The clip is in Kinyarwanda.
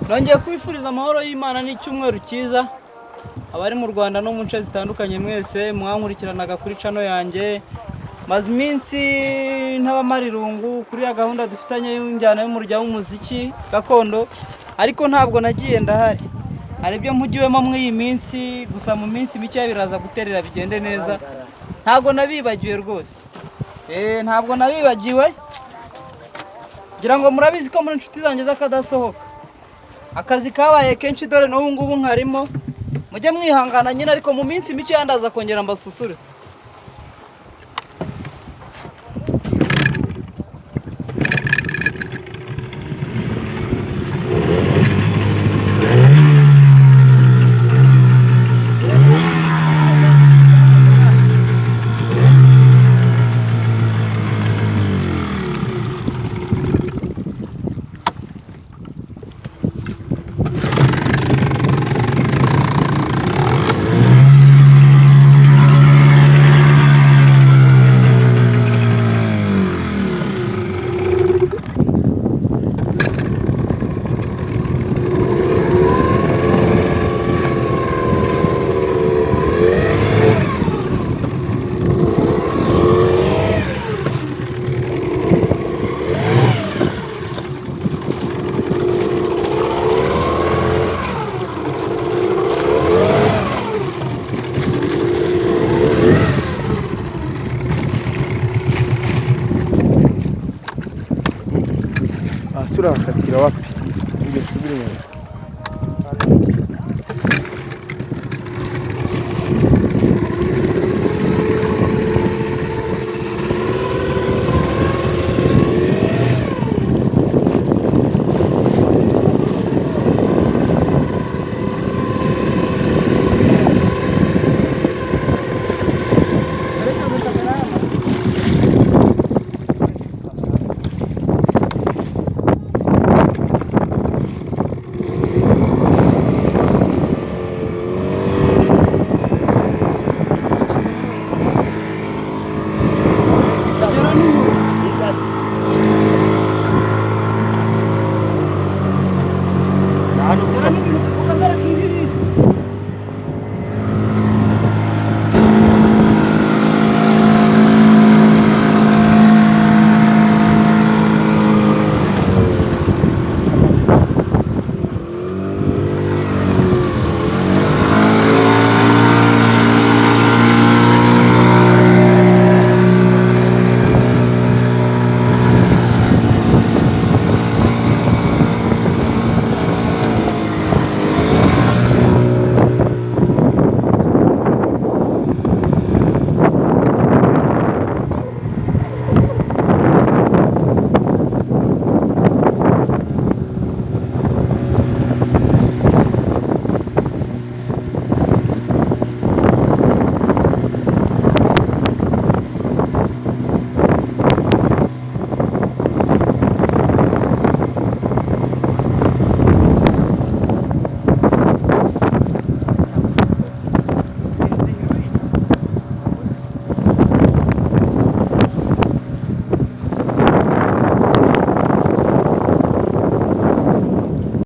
nongeye kwifuriza amahoro y'Imana n'icyumweru cyiza abari mu Rwanda no mu nce zitandukanye mwese mwankurikiranaga kuri channel yanjye maze iminsi ntabamarirungu kuri ya gahunda dufitanye y'injyana y'umurya w'umuziki gakondo ariko ntabwo nagiye ndahari hari ibyo mpugiwemo muri iyi minsi gusa mu minsi mike biraza guterera bigende neza ntabwo nabibagiwe rwose ntabwo nabibagiwe ngira ngo murabizi ko muri inshuti zanjye z'akadasohoka akazi kabaye kenshi dore n'ubu ngubu nkarimo mujye mwihangana nyine ariko mu minsi mike yandaza kongera mbasusurutse Sura katira wapi? Ndio subiri nyuma. Aduh,